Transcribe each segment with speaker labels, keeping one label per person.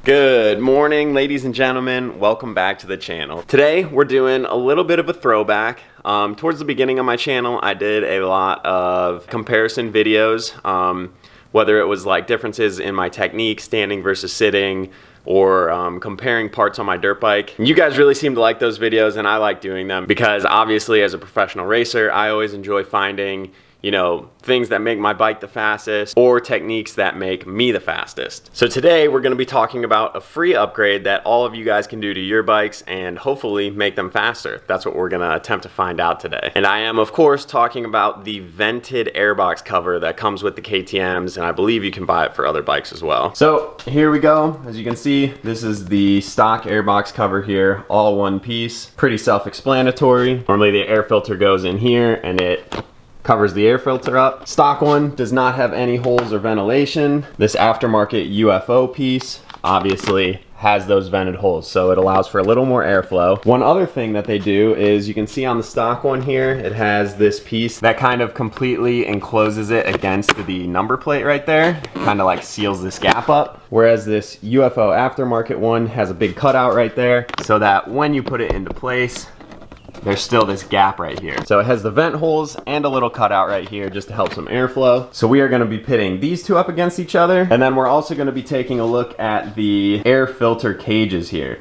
Speaker 1: Good morning, ladies and gentlemen. Welcome back to the channel. Today we're doing a little bit of a throwback. Towards the beginning of my channel, I did a lot of comparison videos, whether it was like differences in my technique, standing versus sitting, or comparing parts on my dirt bike. You guys really seem to like those videos, and I like doing them because obviously as a professional racer, I always enjoy finding things that make my bike the fastest or techniques that make me the fastest. So today we're going to be talking about a free upgrade that all of you guys can do to your bikes and hopefully make them faster. That's what we're going to attempt to find out today. And I am of course talking about the vented Airbox cover that comes with the KTMs, and I believe you can buy it for other bikes as well. So here we go. As you can see, this is the stock Airbox cover here, all one piece. Pretty self-explanatory. Normally the air filter goes in here and it covers the air filter up. Stock one does not have any holes or ventilation. This aftermarket UFO piece obviously has those vented holes, so it allows for a little more airflow. One other thing that they do is you can see on the stock one here, it has this piece that kind of completely encloses it against the number plate right there, kind of like seals this gap up. Whereas this UFO aftermarket one has a big cutout right there so that when you put it into place, there's still this gap right here. So it has the vent holes and a little cutout right here just to help some airflow. So we are going to be pitting these two up against each other, and then we're also going to be taking a look at the air filter cages here.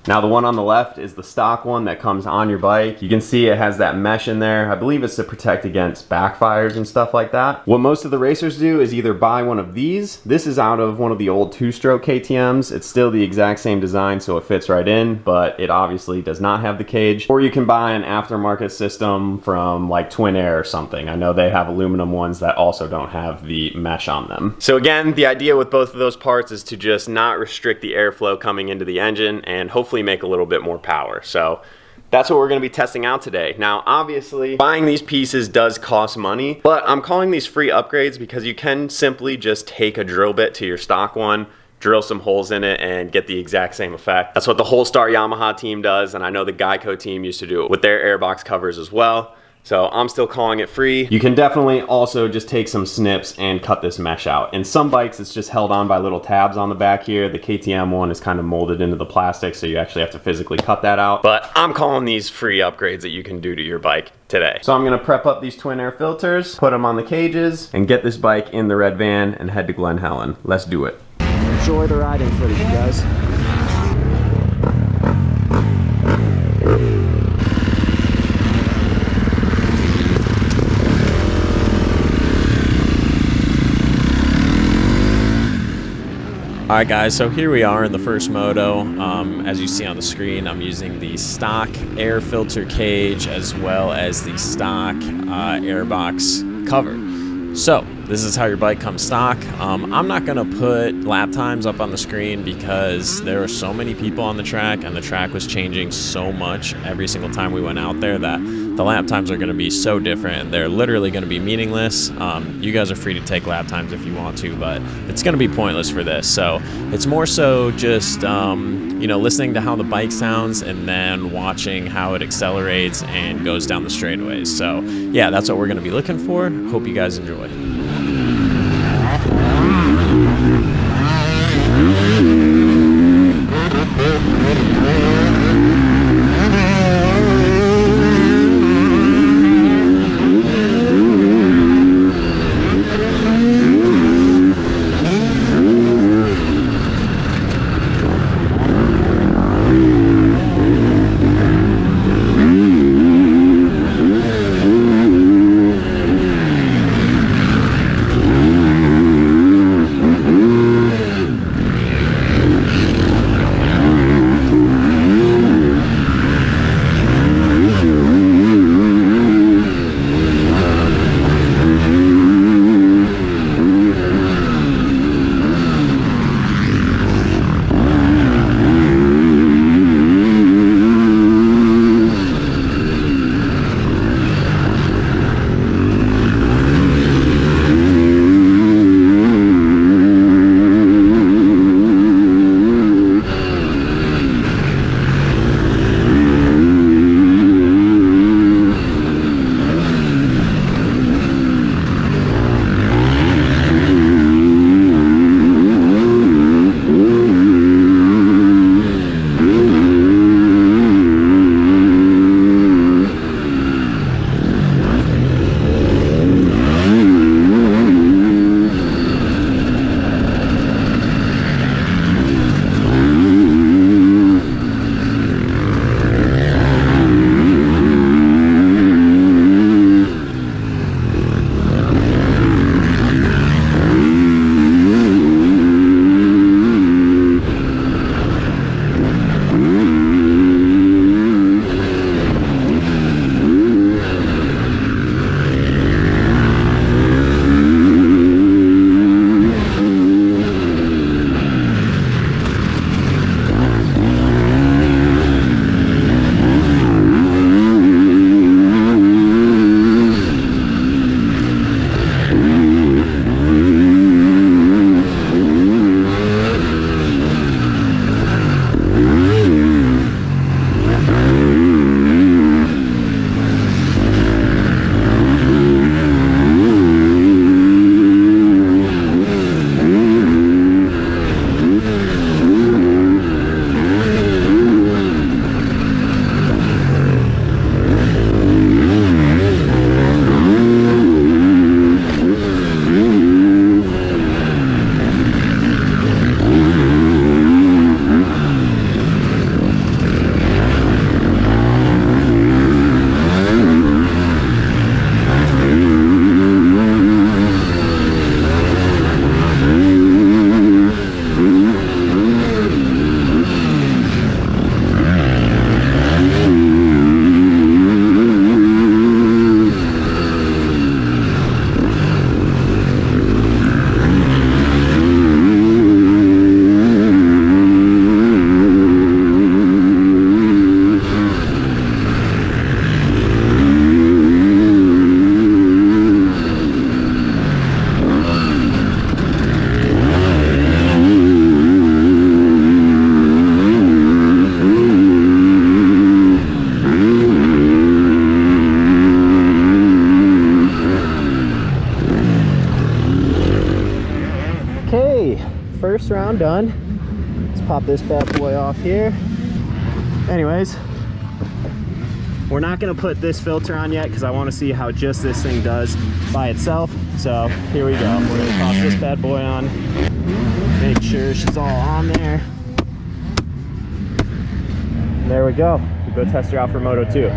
Speaker 1: Now the one on the left is the stock one that comes on your bike. You can see it has that mesh in there. I believe it's to protect against backfires and stuff like that. What most of the racers do is either buy one of these. This is out of one of the old two-stroke KTMs. It's still the exact same design, so it fits right in, but it obviously does not have the cage. Or you can buy an aftermarket system from like Twin Air or something. I know they have aluminum ones that also don't have the mesh on them. So again, the idea with both of those parts is to just not restrict the airflow coming into the engine and hopefully make a little bit more power. So that's what we're going to be testing out today. Now obviously buying these pieces does cost money, but I'm calling these free upgrades because you can simply just take a drill bit to your stock one, drill some holes in it, and get the exact same effect. That's what the Whole Star Yamaha team does, and I know the Geico team used to do it with their Airbox covers as well. So I'm still calling it free. You can definitely also just take some snips and cut this mesh out. In some bikes, it's just held on by little tabs on the back here. The KTM one is kind of molded into the plastic, so you actually have to physically cut that out. But I'm calling these free upgrades that you can do to your bike today. So I'm gonna prep up these twin air filters, put them on the cages, and get this bike in the red van and head to Glen Helen. Let's do it.
Speaker 2: Enjoy the riding footage, you guys.
Speaker 3: Alright guys, so here we are in the first moto. As you see on the screen, I'm using the stock air filter cage as well as the stock Airbox cover. So this is how your bike comes stock. I'm not going to put lap times up on the screen because there are so many people on the track and the track was changing so much every single time we went out there that the lap times are going to be so different and they're literally going to be meaningless. You guys are free to take lap times if you want to, but it's going to be pointless for this. So it's more so just listening to how the bike sounds and then watching how it accelerates and goes down the straightaways. So yeah, that's what we're going to be looking for. Hope you guys enjoy.
Speaker 2: I'm done. Let's pop this bad boy off here. Anyways, we're not gonna put this filter on yet because I want to see how just this thing does by itself. So here we go. We're gonna pop this bad boy on, make sure she's all on there. There we go. We'll go test her out for Moto 2.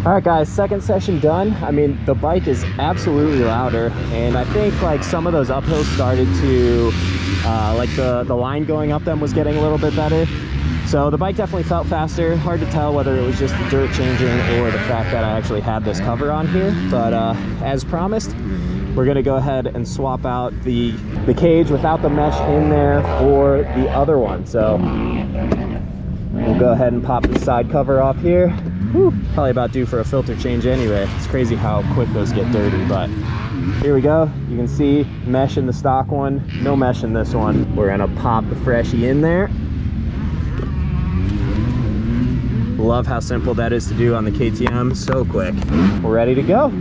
Speaker 3: Alright guys, second session done. I mean, the bike is absolutely louder, and I think like some of those uphills started to, like the line going up them was getting a little bit better. So the bike definitely felt faster. Hard to tell whether it was just the dirt changing or the fact that I actually had this cover on here. But as promised, we're gonna go ahead and swap out the cage without the mesh in there for the other one. So we'll go ahead and pop the side cover off here. Whew, probably about due for a filter change anyway. It's crazy how quick those get dirty, but here we go. You can see mesh in the stock one, no mesh in this one. We're gonna pop the freshie in there. Love how simple that is to do on the KTM, so quick. We're ready to go.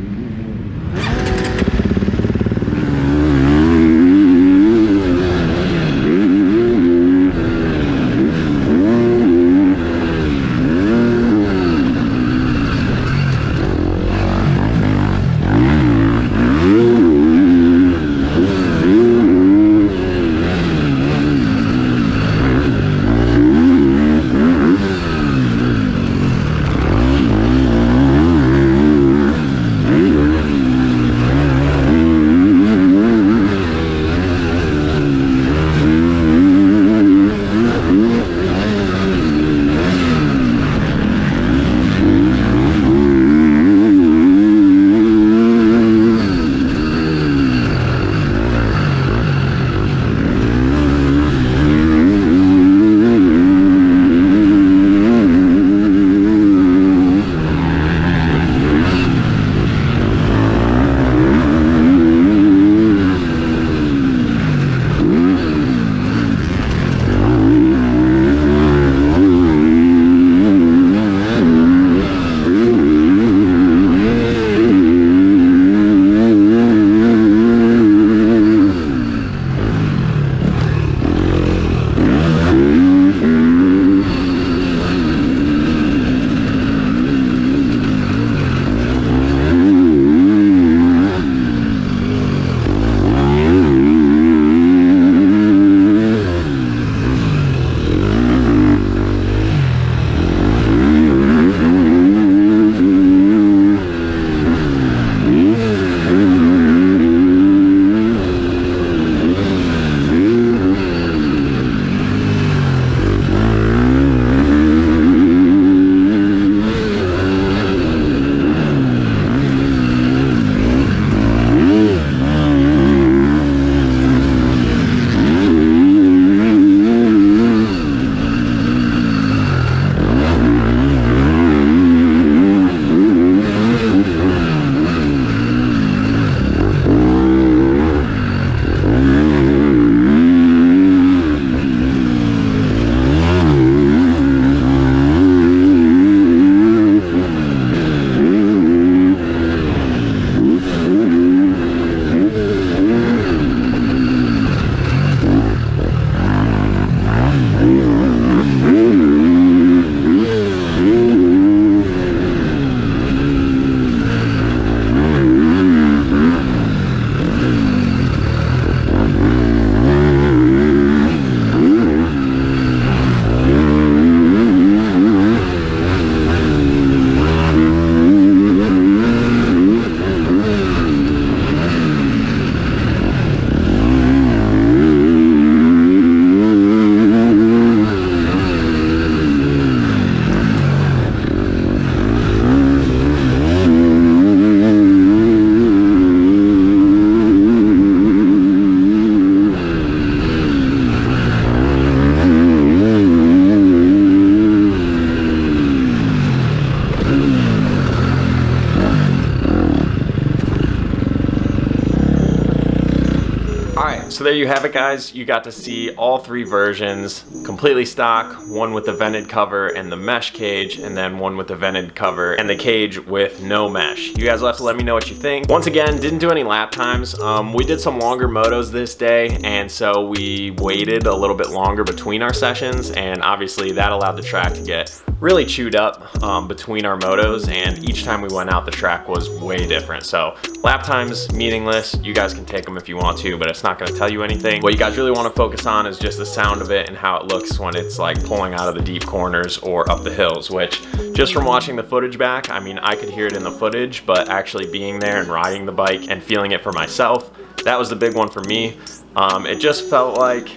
Speaker 1: Alright, so there you have it, guys. You got to see all three versions, completely stock, one with the vented cover and the mesh cage, and then one with the vented cover and the cage with no mesh. You guys will have to let me know what you think. Once again, didn't do any lap times. We did some longer motos this day, and so we waited a little bit longer between our sessions, and obviously that allowed the track to get really chewed up between our motos, and each time we went out, the track was way different. So lap times, meaningless. You guys can take them if you want to, but it's not going to tell you anything. What you guys really want to focus on is just the sound of it and how it looks when it's like pulling out of the deep corners or up the hills, which just from watching the footage back, I mean, I could hear it in the footage, but actually being there and riding the bike and feeling it for myself, that was the big one for me. It just felt like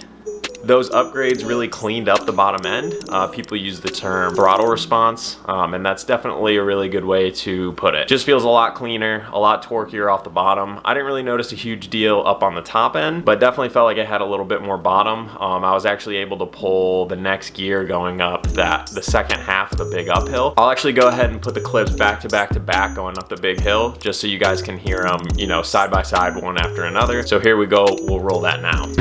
Speaker 1: those upgrades really cleaned up the bottom end. People use the term throttle response, and that's definitely a really good way to put it. Just feels a lot cleaner, a lot torquier off the bottom. I didn't really notice a huge deal up on the top end, but definitely felt like it had a little bit more bottom. I was actually able to pull the next gear going up the second half of the big uphill. I'll actually go ahead and put the clips back to back to back going up the big hill, just so you guys can hear them, you know, side by side, one after another. So here we go, we'll roll that now.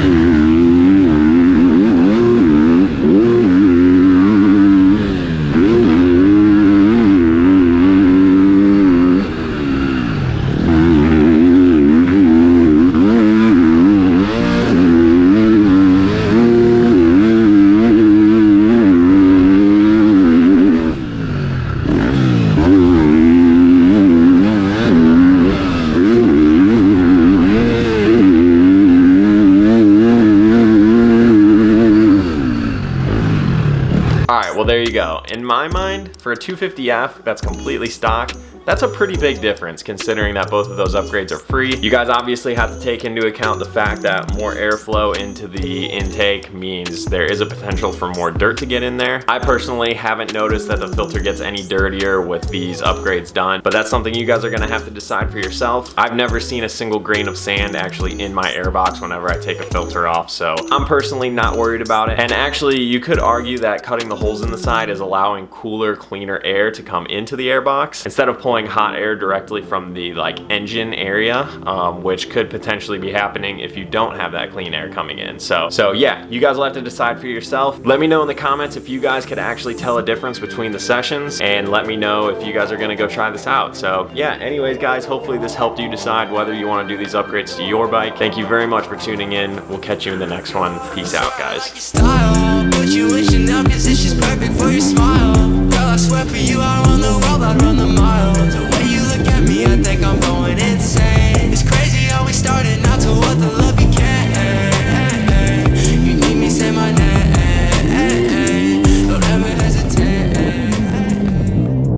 Speaker 1: Alright, well there you go. In my mind, for a 250F that's completely stock, that's a pretty big difference considering that both of those upgrades are free. You guys obviously have to take into account the fact that more airflow into the intake means there is a potential for more dirt to get in there. I personally haven't noticed that the filter gets any dirtier with these upgrades done, but that's something you guys are gonna have to decide for yourself. I've never seen a single grain of sand actually in my airbox whenever I take a filter off, so I'm personally not worried about it. And actually, you could argue that cutting the holes in the side is allowing cooler, cleaner air to come into the airbox instead of pulling hot air directly from the like engine area, which could potentially be happening if you don't have that clean air coming in. So yeah, you guys will have to decide for yourself. Let me know in the comments if you guys could actually tell a difference between the sessions, and let me know if you guys are gonna go try this out. So yeah, anyways guys, hopefully this helped you decide whether you want to do these upgrades to your bike. Thank you very much for tuning in. We'll catch you in the next one. Peace out, guys.
Speaker 4: Put you in Chanel 'cause it's just perfect for your smile. Girl, I swear for you I run the world, I'd run the mile.